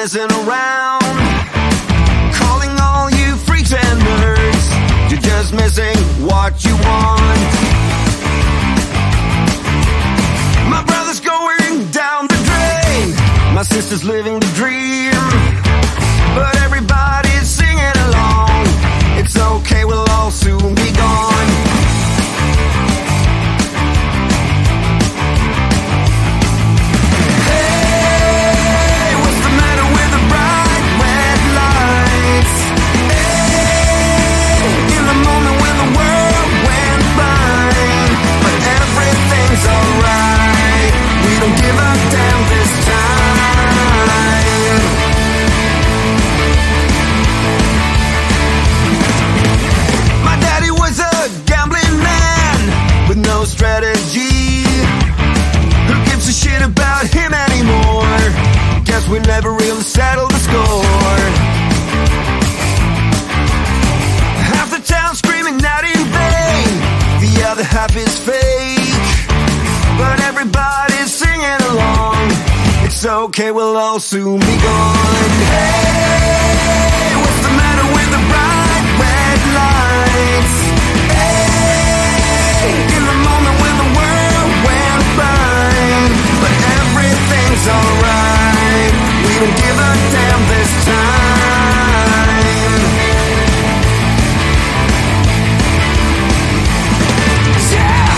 messing around, calling all you freaks and nerds. You're just missing what you want. My brother's going down the drain, my sister's living the dream, but everybody's singing along. It's okay, we'll all soon be gone. Hey, what's the matter with the bright red lights? Hey, in the moment when the world went blind, but everything's alright. We don't give a damn this time. My daddy was a gambling man with no strategy. Who gives a shit about him anymore? Guess we never really settled the score. Half the town screaming out in vain, the other half is fake, but everybody's singing along. It's okay, we'll all soon be gone. Hey, what's the matter with the bright red lights? Hey, in the moment when the world went blind, but everything's alright. We don't give a damn this time. Yeah!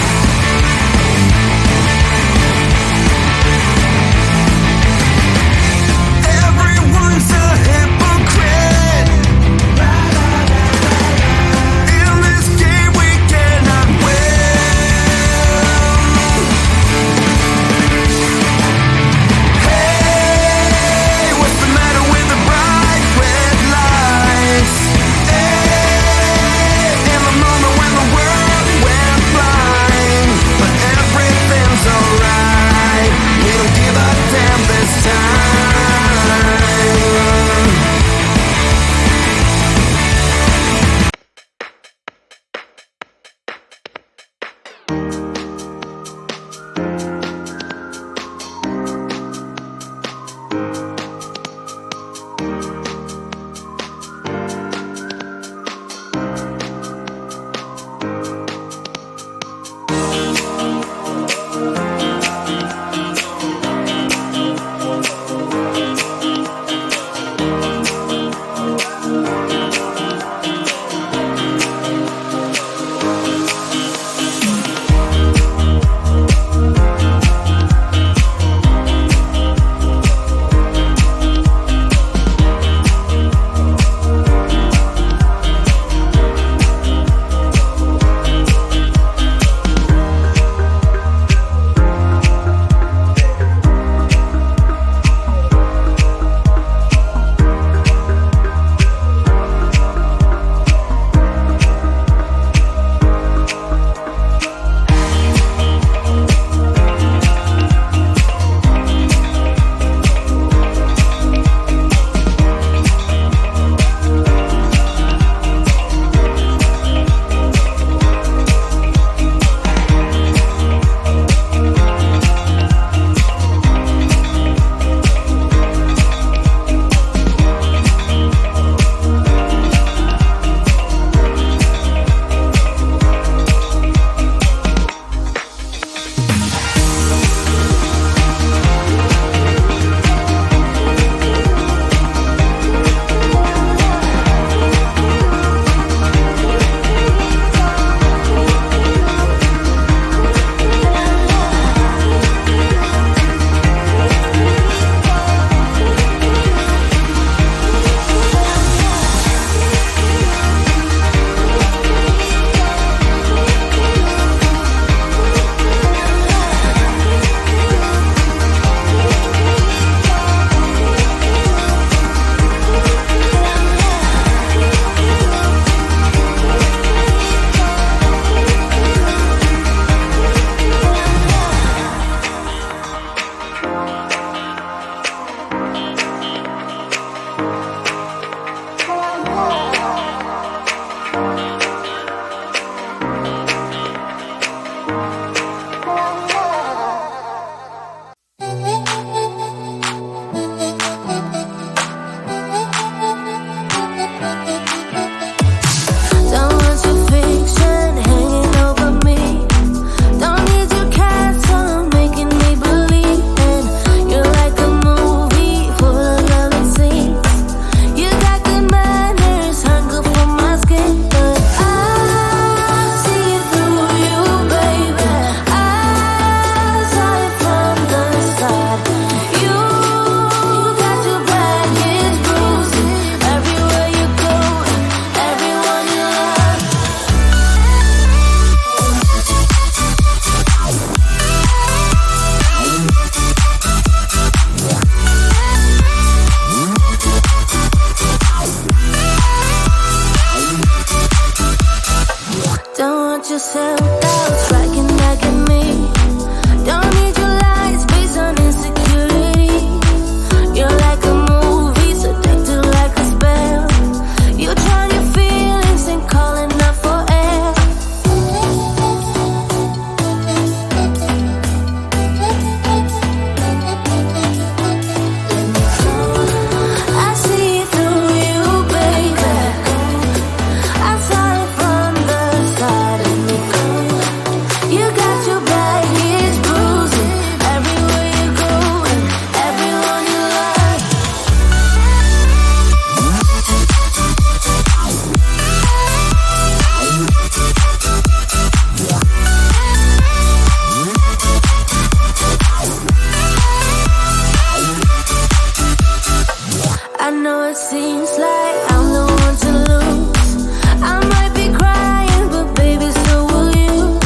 Everyone's a hypocrite in this want your self-doubt striking back at me. Don't need your lies based on insecurity. You're like a movie, seductive like a spell. You drown your feelings and calling up for air. I see through you, baby. I saw it from the side of me. You got your baggage bruising everywhere you go and everyone you love. I know it seems like I'm the one to lose. I might be crying, but baby, so will you.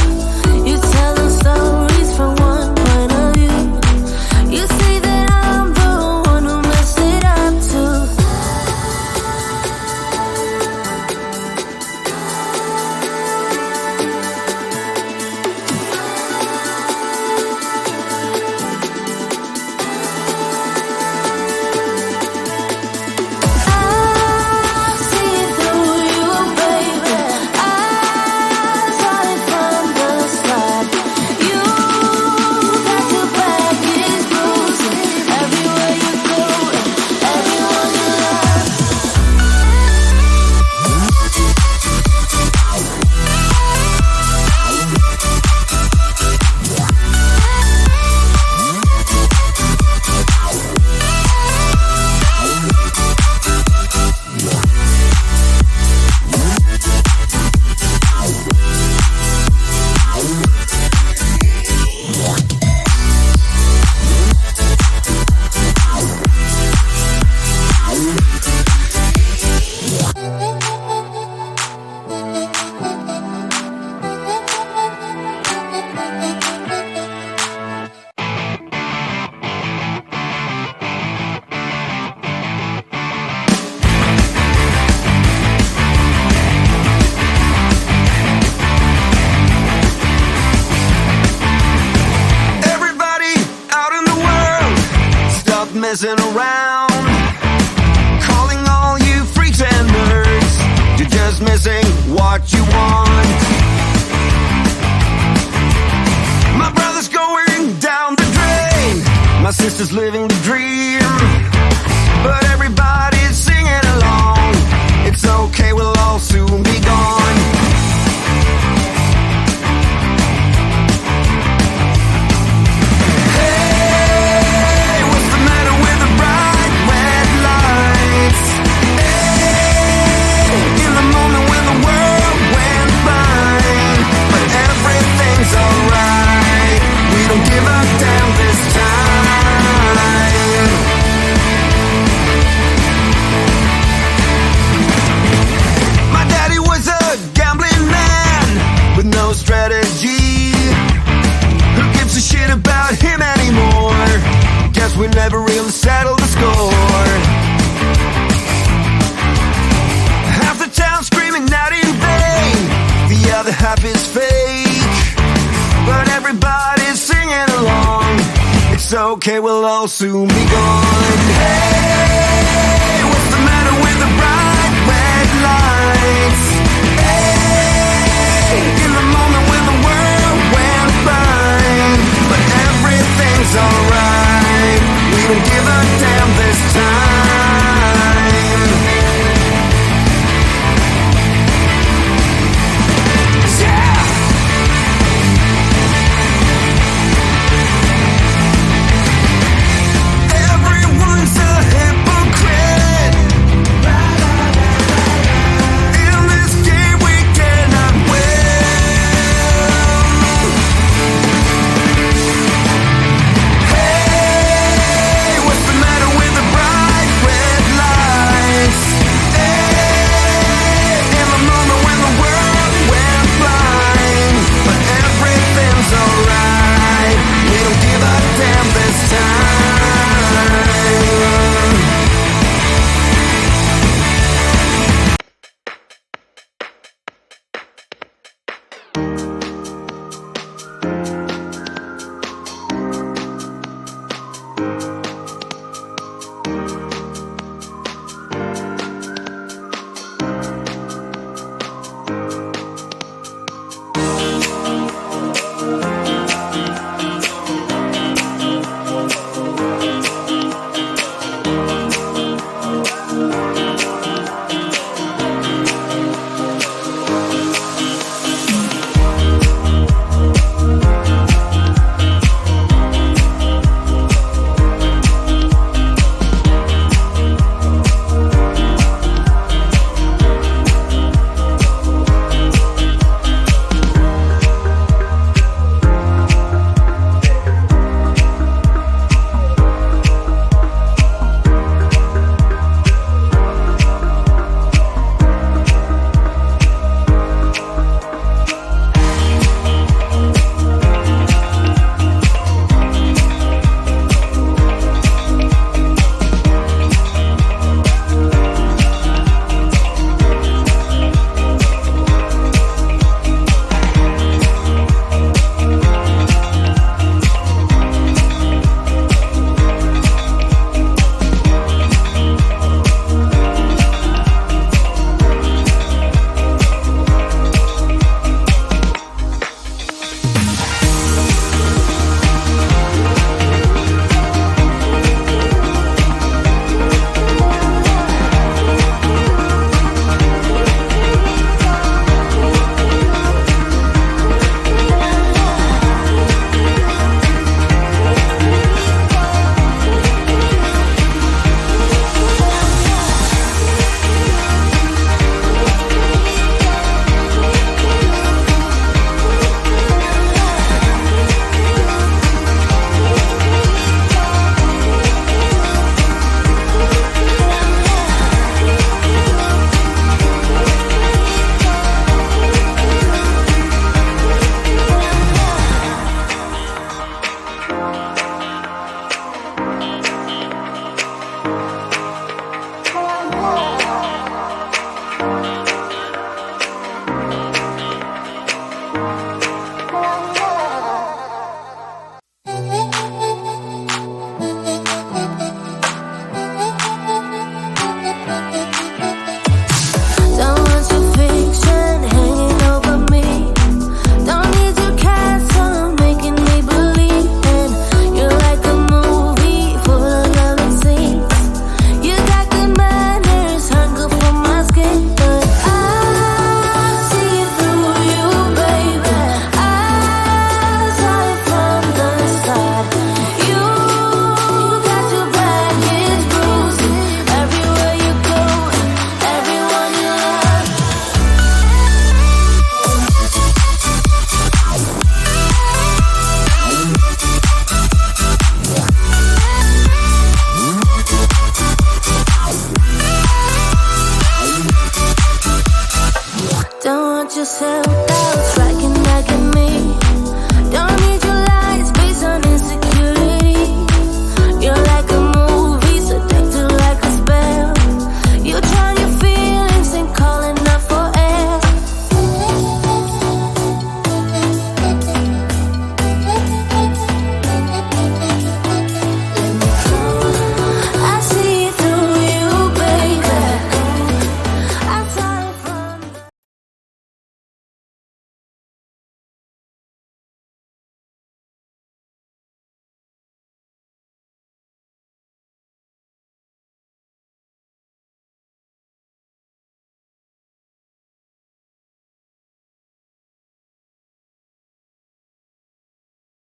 You tell them stories from one point of view. You say that I'm the one who messed it up too. I see through you, baby. I saw it from the start. You got your baggage bruising everywhere you go and everyone you love. Everybody out in the world, stop messing around. Calling all you freaks and nerds, you're just missing what you want. My brother's going down the drain, my sister's living the dream, but everybody's singing along. It's okay, we'll all soon be gone. Hey, what's the matter with the bright red lights? Hey, in the moment when the world went blind, but everything's alright. We don't give a damn this time. My daddy was a gambling man with no strategy. Who gives a shit about him anymore? Guess we never really settled the score. Half the town screaming out in vain, the other half is fake, but everybody's singing along. It's okay, we'll all soon be gone. Hey, what's the matter with the bright red lights?